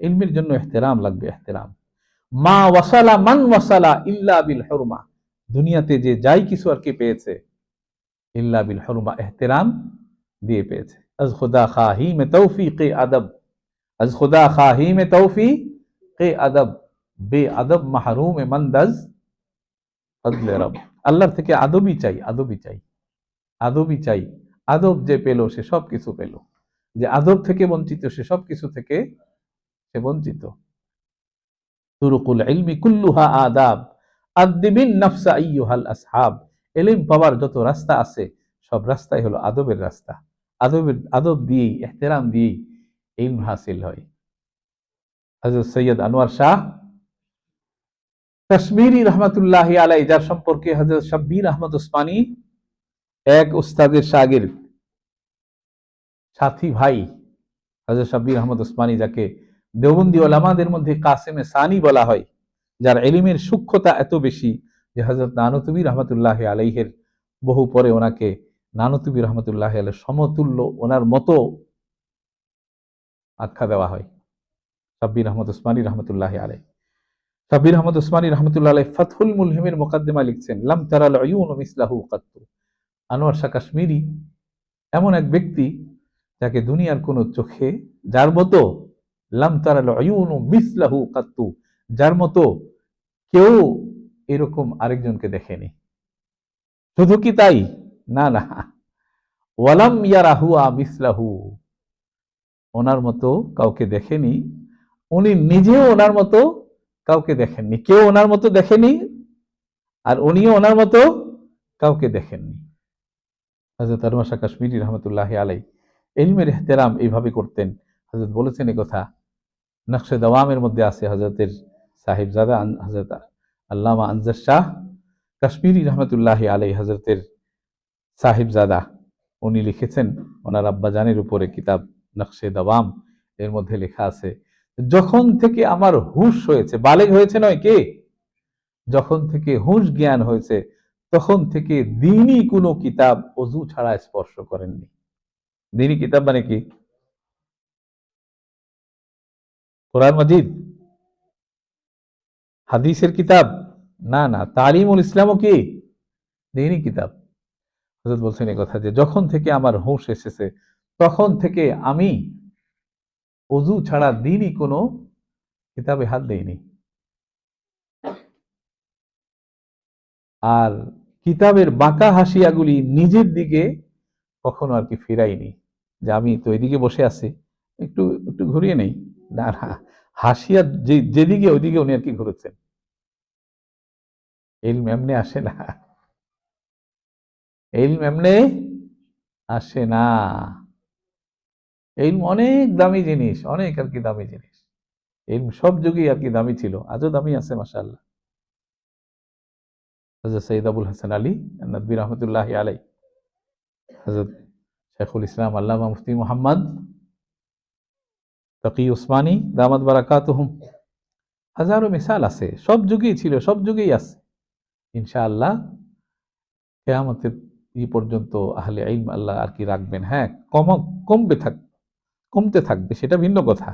ইলমের জন্য ইহতিরাম লাগবে, ইহতিরাম। মা ওয়াসালা মান ওয়াসালা ইল্লা বিল হুরমা। দুনিয়াতে যে যাই কিছু আর কি পেয়েছে, ইল্লা বিল হুরমা, ইহতিরাম দিয়ে পেয়েছে। আজ খুদা খাহি মে তৌফিকে আদব, আজ খুদা খাহি মে তৌফিকে আদব, বে আদব মাহরুম মন্দাজ ফজলে রব। আল্লাহর থেকে আদবই চাই, আদবই চাই, আদবই চাই। আদব যে পেল সে সব কিছু পেল, যে আদব থেকে বঞ্চিত সে সব কিছু থেকে সে বঞ্চিত। তুরুকুল ইলমি কুল্লুহা আদাব আদিবিন নাফসা আইয়ুহাল আসহাব। ইলম পাওয়ার যত রাস্তা আছে, সব রাস্তাই হলো আদবের রাস্তা। আদব দিয়েই, ইহতিরাম দিয়েই ইলম হাসিল হয়। হযরত সৈয়দ আনোয়ার শাহ কাশ্মীরি রহমাতুল্লাহি আলাইহি, যার সম্পর্কে হযরত শাব্বির আহমদ উসমানী, এক উস্তাদের শাগির্দ, সাথী ভাই হযরত শাব্বির আহমদ উসমানী, যাকে দেওবন্দি ওলামাদের মধ্যে কাসেমে সানি বলা হয়, যার ইলমের সূক্ষ্মতা এত বেশি যে হযরত নানুতুবি রহমতুল্লাহি আলাইহির বহু পরে ওনাকে নানুতুবি রহমতুল্লাহি আলাইহির সমতুল্য, ওনার মতো আখ্যা দেওয়া হয়। শাব্বির আহমদ উসমানী রহমতুল্লাহি আলাইহি, শাব্বির আহমদ উসমানী রহমতুল্লাহ আলাইহি ফাতহুল মুলহিমের মুকদ্দিমা লিখছেন, লাম তারাল উয়ুনু মিসলাহু কাত্তু। আনোয়ার শাহ কাশ্মীরি এমন এক ব্যক্তি যাকে দুনিয়ার কোন চোখে, যার মতো, লাম তারাল উয়ুনু মিসলাহু কাত্তু, যার মতো কেউ এরকম আরেকজনকে দেখেনি। শুধু কি তাই? না না, ওয়ালাম ইয়ারাহু মিসলাহু, ওনার মতো কাউকে দেখেনি, উনি নিজেও ওনার মতো কাউকে দেখেননি। কেউ ওনার মতো দেখেনি, আর উনিও ওনার মতো কাউকে দেখেননি। হযরত আনোয়ার শাহ কাশ্মীরি রহমতুল্লাহি আলাইহি ইলমের ইহতিরাম এইভাবে করতেন। হযরত বলেছেন এই কথা, নকশে দাওয়ামের মধ্যে আছে, হযরতের সাহিবজাদা হযরত আল্লামা আনজার শাহ কাশ্মীরি রহমতুল্লাহি আলাইহি হযরতের সাহিবজাদা উনি লিখেছেন ওনার আব্বাজানের উপরে কিতাব নকশে দাওয়াম, এর মধ্যে লেখা আছে যখন থেকে আমার হুঁশ হয়েছে, বালেগ হয়েছে নয়, কে, যখন থেকে হুঁশ জ্ঞান হয়েছে তখন থেকে দ্বীনি কোনো কিতাব অজু ছাড়া স্পর্শ করেননি। দ্বীনি কিতাব মানে কি? কোরআন মাজিদ, হাদিসের কিতাব? না না, তালিমুল ইসলামও কি দ্বীনি কিতাব। হযরত বলছেন এই কথা যে যখন থেকে আমার হুঁশ এসেছে তখন থেকে আমি অজু ছাড়া দ্বীনি কোনো কিতাবে হাত দেইনি, আর কিতাবের বাঁকা হাসিয়াগুলি নিজের দিকে কখনো আর কি ফিরাইনি, যে আমি তো এদিকে বসে আছি, একটু একটু ঘুরিয়ে নেই, না না, হাসিয়া যেদিকে ওইদিকে উনি আর কি ঘুরেছেন। ইলম এমনি আসে না, ইলম এমনি আসে না। ইলম অনেক দামি জিনিস, অনেক আর কি দামি জিনিস। ইলম সব যুগেই আর কি দামি ছিল, আজও দামি আছে মাশাআল্লাহ। হযরত সৈয়দ আবুল হাসান আলী নদভী রহমতুল্লাহি আলাইহি, হযরত শেখুল ইসলাম আল্লামা মুফতি মুহাম্মদ তকি উসমানী দামাত বারাকাতুহুম, হাজারো মিসাল আছে, সব যুগেই ছিল, সব যুগেই আছে। ইনশাআল্লাহ কিয়ামতের পর্যন্ত আহলে ইলম আল্লাহ আর কি রাখবেন। হ্যাঁ, কমবে কমতে থাকবে, সেটা ভিন্ন কথা।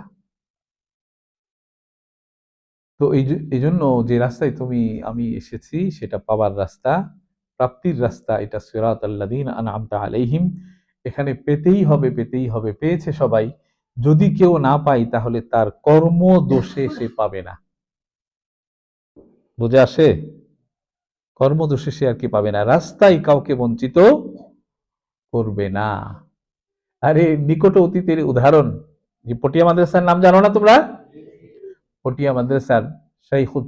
তো এই জন্য যে রাস্তায় আমি এসেছি সেটা পাওয়ার রাস্তা, প্রাপ্তির রাস্তা, এটা সিরাত আল্লাযীনা আনআমতা আলাইহিম। এখানে পেতেই হবে, পেতেই হবে, পেয়েছে সবাই। যদি কেউ না পায় তাহলে তার কর্ম দোষে সে পাবে না। বুঝে আসে? কর্মদোষে সে আর কি পাবে না, রাস্তায় কাউকে বঞ্চিত করবে না। আরে নিকট অতীতের উদাহরণ, যে পটিয়া মাদ্রাসার নাম জানো না তোমরা? পটিয়া মাদ্রাসার শাইখুত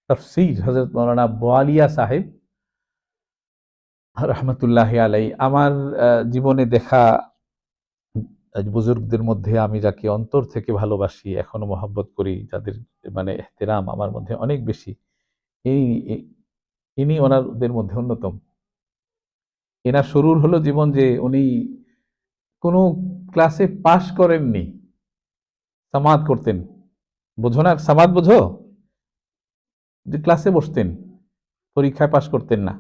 তাফসীর হযরত মাওলানা বোয়ালিয়া সাহেব রহমতুল্লাহি আলাইহি, আমার জীবনে দেখা বুজুর্গদের মধ্যে আমি যাকে অন্তর থেকে ভালোবাসি, এখনো মহব্বত করি, যাদের মানে এহতেরাম আমার মধ্যে অনেক বেশি, এই ইনি ওনাদের মধ্যে অন্যতম। এনার শুরুর হলো জীবন যে উনি কোনো ক্লাসে পাশ করেননি, সামাদ করতেন। বোঝো না সামাদ? বোঝো? যে ক্লাসে বসতেন, পরীক্ষায় পাশ করতেন না।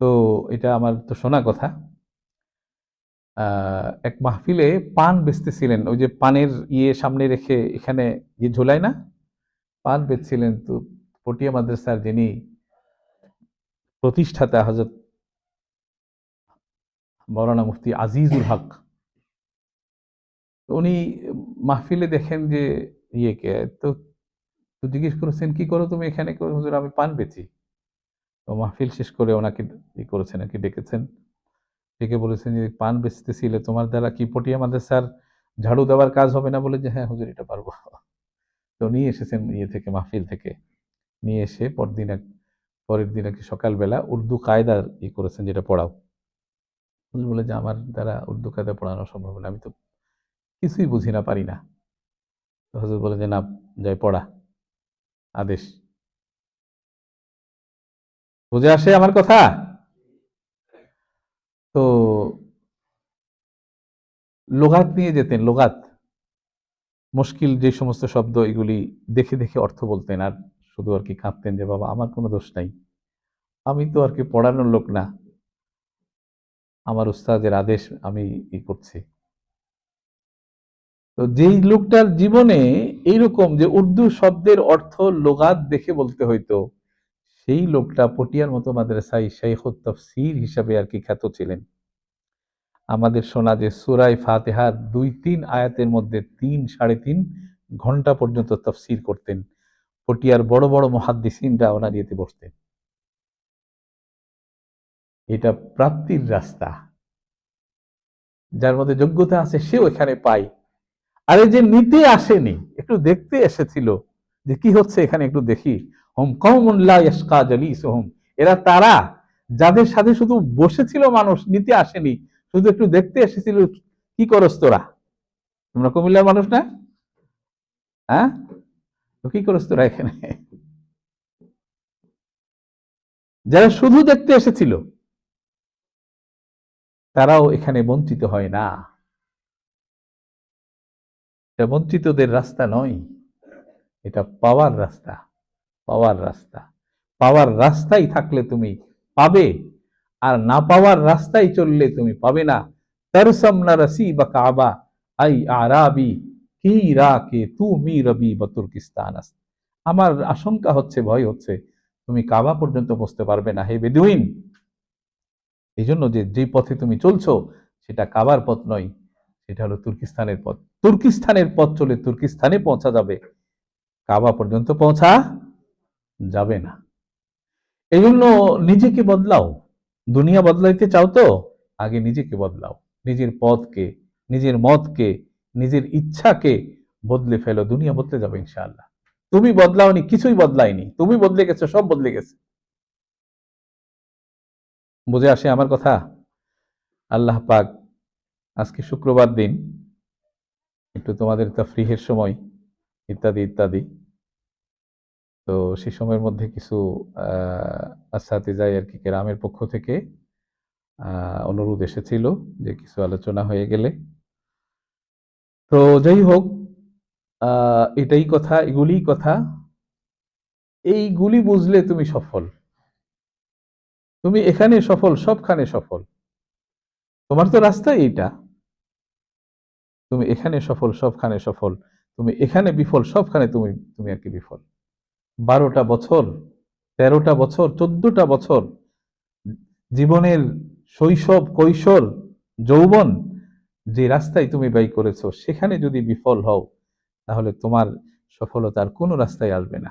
তো এটা আমার তো শোনা কথা। এক মাহফিলে পান বেচতেছিলেন, ওই যে পানের সামনে রেখে এখানে ঝোলায় না, পান বেচছিলেন। তো পটিয়া মাদ্রাসার যিনি প্রতিষ্ঠাতা হযরত মাওলানা মুফতি আজিজুল হক, উনি মাহফিলে দেখেন যে ইয়েকে, তো তো জিজ্ঞেস করেছেন কি করো তুমি এখানে? হুজুর আমি পান বেচি। তো মাহফিল শেষ করে ওনাকে করেছেন আর কি, ডেকেছেন, ডেকে বলেছেন যে পান বেচতেছিলে, তোমার দ্বারা কি পটিয়া মাদ্রাসার ঝাড়ু দেওয়ার কাজ হবে না? বলে যে হ্যাঁ হুজুর এটা পারবো। তো নিয়ে এসেছেন থেকে, মাহফিল থেকে নিয়ে এসে পরের দিন আর কি সকালবেলা উর্দু কায়দার করেছেন, যেটা পড়াও। হুজুর বলে যে আমার দ্বারা উর্দু কায়দা পড়ানো সম্ভব না, আমি তো কিছুই বুঝি না, পারি না। তো হুজুর বলে যে না, যাই পড়া, আদেশ। বুঝে আসে আমার কথা? তো লোগাত নিয়ে যেতেন, লোগাত, মুশকিল যে সমস্ত শব্দ, এগুলি দেখে দেখে অর্থ বলতেন, আর শুধু আর কি কাঁদতেন যে বাবা আমার কোনো দোষ নাই, আমি তো আর কি পড়ানোর লোক না, আমার উস্তাদের আদেশ আমি করছি। তো যেই লোকটার জীবনে এইরকম যে উর্দু শব্দের অর্থ লোগাত দেখে বলতে হইতো, সেই লোকটা পটিয়ার মতো মাদ্রাসায় শাইখুত তাফসীর হিসাবে আর কি খ্যাত ছিলেন। আমাদের শোনা যে সূরায়ে ফাতিহার ২-৩ আয়াতের মধ্যে ৩-৩.৫ ঘন্টা পর্যন্ত তাফসীর করতেন। পটিয়ার বড় বড় মুহাদ্দিসিনরা ওনার ইয়েতে বসতেন। এটা প্রাপ্তির রাস্তা, যার মধ্যে যোগ্যতা আছে সেও এখানে পায়। আরে যে নিতে আসেনি, একটু দেখতে এসেছিল যে কি হচ্ছে এখানে, একটু দেখি। হুম কওমুন লা ইয়াশকা জালিসুহুম, এরা তারা যাদের সাথে শুধু বসেছিল মানুষ, নিতে আসেনি, শুধু একটু দেখতে এসেছিল। কি করস তোরা? তোমরা কুমিল্লার মানুষ না? হ্যাঁ, তো কি করস তোরা এখানে? যারা শুধু দেখতে এসেছিল তারাও এখানে বঞ্চিত হয় না। এটা বঞ্চিতদের রাস্তা নয়, এটা পাওয়ার রাস্তা। পাওয়ার রাস্তা, পাওয়ার রাস্তায় থাকলে তুমি পাবে, আর না পাওয়ার রাস্তায় চললে তুমি পাবে না। তারসাম না রসিবা কাবা আই আরাবি কি রাকে তুমি রবি বতুর্কিস্তান। আমার আশঙ্কা হচ্ছে, ভয় হচ্ছে, তুমি কাবা পর্যন্ত পৌঁছতে পারবে না হে বেদুইন। এই জন্য যে পথে তুমি চলছো সেটা কাবার পথ নয়, সেটা হলো তুর্কিস্তানের পথ। তুর্কিস্তানের পথ চলে তুর্কিস্তানে পৌঁছা যাবে, কাবা পর্যন্ত পৌঁছা যাবে না। এই জন্য নিজেকে বদলাও। দুনিয়া বদলাইতে চাও তো আগে নিজেকে বদলাও। নিজের পথকে, নিজের মতকে, নিজের ইচ্ছাকে বদলে ফেলো, দুনিয়া বদলে যাবে ইনশাআল্লাহ। তুমি বদলাওনি, কিছুই বদলায়নি, তুমি বদলে গেছো, সব বদলে গেছে। বুঝে আসে আমার কথা? আল্লাহ পাক, আজকে শুক্রবার দিন, একটু তোমাদের তাফরিহের সময়, ইত্যাদি ইত্যাদি। তো সেই সময়ের মধ্যে কিছু আসাতিজাই আর কি কেরামের পক্ষ থেকে অনুরোধ এসেছিল যে কিছু আলোচনা হয়ে গেলে। তো যাই হোক, এটাই কথা, এগুলি কথা, এইগুলি বুঝলে তুমি সফল। তুমি এখানে সফল, সবখানে সফল। তোমার তো রাস্তা এইটা, তুমি এখানে সফল, সবখানে সফল। তুমি এখানে বিফল, সবখানে তুমি তুমি আর কি বিফল। 12টা বছর, 13টা বছর, 14টা বছর জীবনের শৈশব, কৈশোর, যৌবন যে রাস্তায় তুমি ব্যয় করেছো, সেখানে যদি বিফল হও তাহলে তোমার সফলতার কোনো রাস্তায় আসবে না।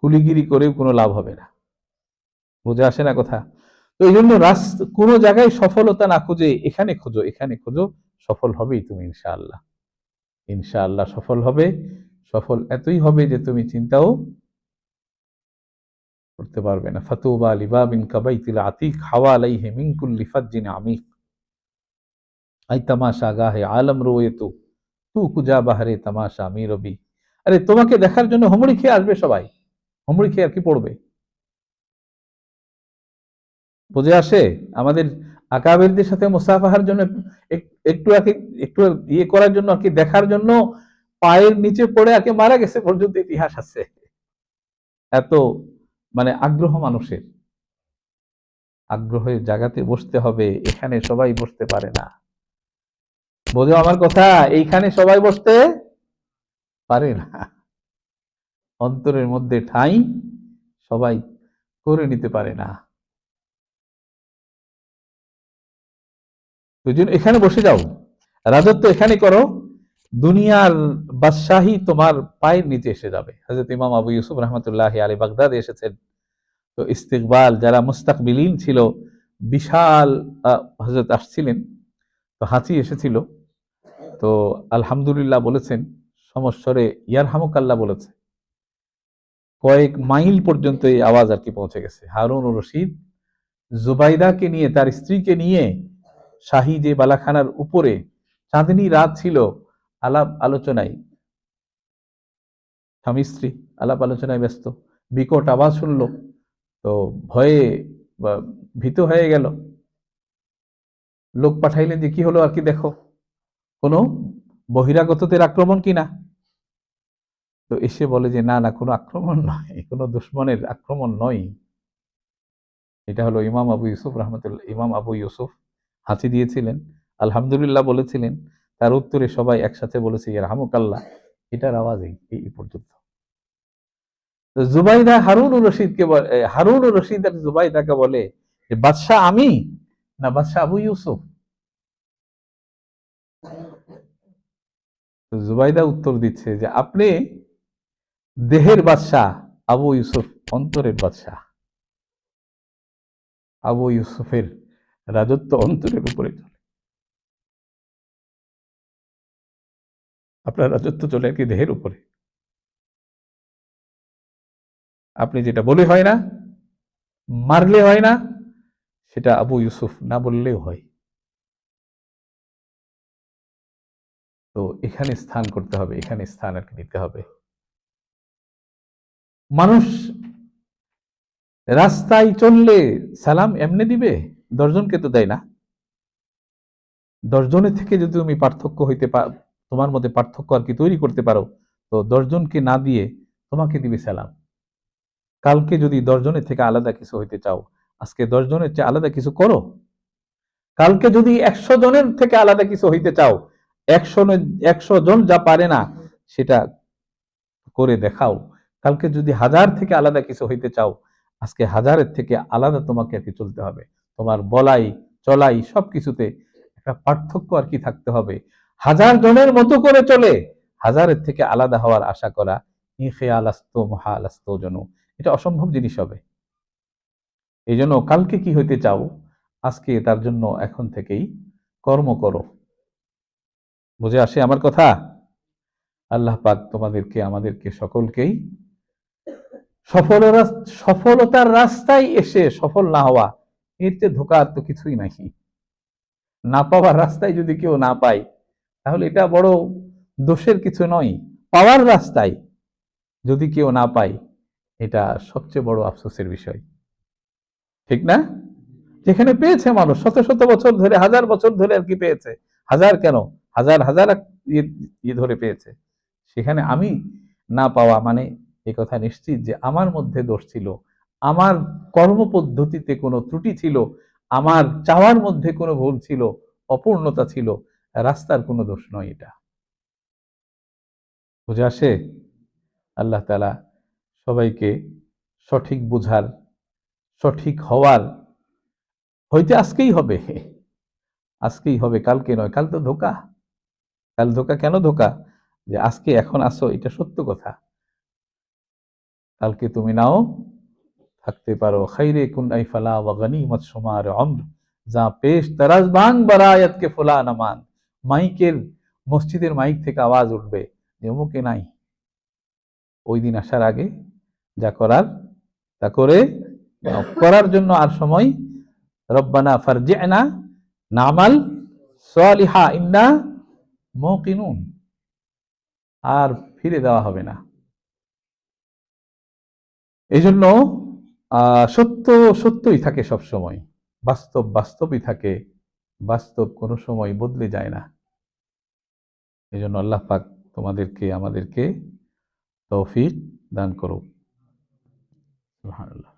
কুলিগিরি করেও কোনো লাভ হবে না। বুঝে আসে না কথা? তো এই জন্য কোনো জায়গায় সফলতা না খুঁজে এখানে খোঁজো, এখানে খোঁজো, সফল হবেই তুমি ইনশাআল্লাহ। ইনশাআল্লাহ সফল হবে। সফল এতই হবে যে তুমি চিন্তাও করতে পারবে না। ফাতুবা লিবাবিন কাবাইতিল আতিক হাওয়া আলাইহি মিন কুল্লি ফাজ্জিন আমিক আই তামাশা গাহে আলম রোয়ে তু কুজা বাহারে তামাশা আমি রবি। আরে তোমাকে দেখার জন্য হুমড়ি খেয়ে আসবে সবাই, হুমড়ি খেয়ে আর কি পড়বে। বুঝে আসে? আমাদের আকাবেরদের সাথে মুসাফাহার জন্য একটু আর কি, একটু ইয়ে করার জন্য আর কি, দেখার জন্য পায়ের নিচে পড়ে আর কি মারা গেছে পর্যন্ত ইতিহাস আছে। এত মানে আগ্রহ মানুষের। আগ্রহের জায়গাতে বসতে হবে, এখানে সবাই বসতে পারে না। বোঝো আমার কথা? এইখানে সবাই বসতে পারে না। অন্তরের মধ্যে ঠাঁই সবাই করে নিতে পারে না। ওই জন্য এখানে বসে যাও, রাজত্ব এখানে করো, দুনিয়ার বাদশাহী তোমার পায়ের নিচে এসে যাবে। হযরত ইমাম আবু ইউসুফ রাহমাতুল্লাহি আলাইহি বাগদাদে এসেছেন। তো ইস্তিকবাল, যারা মুস্তাকবিলিন ছিল, বিশাল হযরত আসছিলেন, তো হাতি এসেছিল। তো আলহামদুলিল্লাহ বলেছেন, সমস্বরে ইয়ারহামুকাল্লাহ বলেছে, কয়েক মাইল পর্যন্ত এই আওয়াজ আর কি পৌঁছে গেছে। হারুন ও রশিদ জুবাইদাকে নিয়ে, তার স্ত্রীকে নিয়ে, শাহী যে বালাখানার উপরে, চাঁদনী রাত ছিল, আলাপ আলোচনায়, স্বামী স্ত্রী আলাপ আলোচনায় ব্যস্ত, বিকট আওয়াজ শুনলো, তো ভয়ে ভীত হয়ে গেল। লোক পাঠাইলেন যে কি হলো আর কি দেখো, কোনো বহিরাগতদের আক্রমণ কিনা। তো এসে বলে যে না না, কোনো আক্রমণ নয়, কোনো দুশ্মনের আক্রমণ নয়। এটা হলো ইমাম আবু ইউসুফ রহমতুল্লাহ। ইমাম আবু ইউসুফ হাসি দিয়েছিলেন, আলহামদুলিল্লাহ বলেছিলেন, তার উত্তরে সবাই একসাথে বলেছে ইয়ারহামুকাল্লাহ। এটার আওয়াজ এই পর্যন্ত। জুবাইদা হারুন ও রশিদকে, হারুন ও রশিদ আর জুবাইদাকে বলে যে বাদশাহ আমি না বাদশাহ আবু ইউসুফ? জুবাইদা উত্তর দিচ্ছে যে আপনি দেহের বাদশাহ, আবু ইউসুফ অন্তরের বাদশাহ। আবু ইউসুফের রাজত্ব অন্তরের উপরে চলে, আপনার রাজত্ব চলে আর কি দেহের উপরে। আপনি যেটা বলে হয় না, মারলে হয় না, সেটা আবু ইউসুফ না বললেও হয়। তো এখানে স্থান করতে হবে, এখানে স্থান আর কি নিতে হবে। মানুষ রাস্তায় চললে সালাম এমনি দিবে? 10 জনকে তো দেয় না। 10 জনের থেকে যদি তুমি পার্থক্য হইতে তোমার মধ্যে পার্থক্য আর কি তৈরি করতে পারো, তো 10 জনকে না দিয়ে তোমাকে দিবে সালাম। কালকে যদি 10 জনের থেকে আলাদা কিছু হইতে চাও, আজকে 10 জনের চেয়ে আলাদা কিছু করো। কালকে যদি 100 জনের থেকে আলাদা কিছু হইতে চাও, 100 জন যা পারে না সেটা করে দেখাও। কালকে যদি 1000 থেকে আলাদা কিছু হইতে চাও, আজকে 1000-এর থেকে আলাদা তোমাকে আর কি চলতে হবে। তোমার বলাই চলাই সবকিছুতে একটা পার্থক্য আর কি থাকতে হবে। 1000 জনের মতো করে চলে 1000-এর থেকে আলাদা হওয়ার আশা করা, ইনখিয়ালাস্তু মুহালাস্তু জনু, এটা অসম্ভব জিনিস হবে। এই জন্য কালকে কি হইতে চাও, আজকে তার জন্য এখন থেকেই কর্ম করো। বুঝে আসে আমার কথা? আল্লাহ পাক তোমাদেরকে আমাদেরকে সকলকেই সফলতার রাস্তায় এসে সফল না হওয়া, এর চেয়ে ধোকা আর তো কিছুই নাই। না পাওয়ার রাস্তায় যদি কেউ না পায়, তাহলে এটা বড় দোষের কিছু নয়। পাওয়ার রাস্তায় যদি কেউ না পায়, এটা সবচেয়ে বড় আফসোসের বিষয়, ঠিক না? যেখানে পেয়েছে মানুষ শত শত বছর ধরে, 1000 বছর ধরে আর কি পেয়েছে, হাজার কেন, হাজার হাজার ধরে পেয়েছে, সেখানে আমি না পাওয়া মানে এ কথা নিশ্চিত যে আমার মধ্যে দোষ ছিল, আমার কর্ম পদ্ধতিতে কোনো ত্রুটি ছিল, আমার চাওয়ার মধ্যে কোনো ভুল ছিল, অপূর্ণতা ছিল, রাস্তার কোনো দোষ নয় এটা। বুঝে আসে? আল্লাহ তাআলা সবাইকে সঠিক বুঝার, সঠিক হওয়ার, হইতে আজকেই হবে, আজকেই হবে, কালকে নয়। কাল তো ধোকা। কাল ধোকা কেন ধোকা? যে আজকে এখন আসো এটা সত্য কথা, কালকে তুমি নাও থাকতে পারো। খাইরে কুন আই ফালা ওয়া গনিমত শুমার উমর, যা পেশ তারাজ বাং বারায়াত কে ফুলা নামান। মাইকের, মসজিদের মাইক থেকে আওয়াজ উঠবে যে অমুকে নাই, ওই দিন আসার আগে যা করার তা করে করার জন্য আর সময়, রব্বানা ফারজি'না নামাল সালিহা ইন্না মুকিনুন, আর ফিরে দেওয়া হবে না। এই জন্য সত্য সত্যই থাকে সব সময়, বাস্তব বাস্তবই থাকে, বাস্তব কোনো সময় বদলে যায় না। এই জন্য আল্লাহ পাক তোমাদেরকে আমাদেরকে তৌফিক দান করুক। সুবহানাল্লাহ।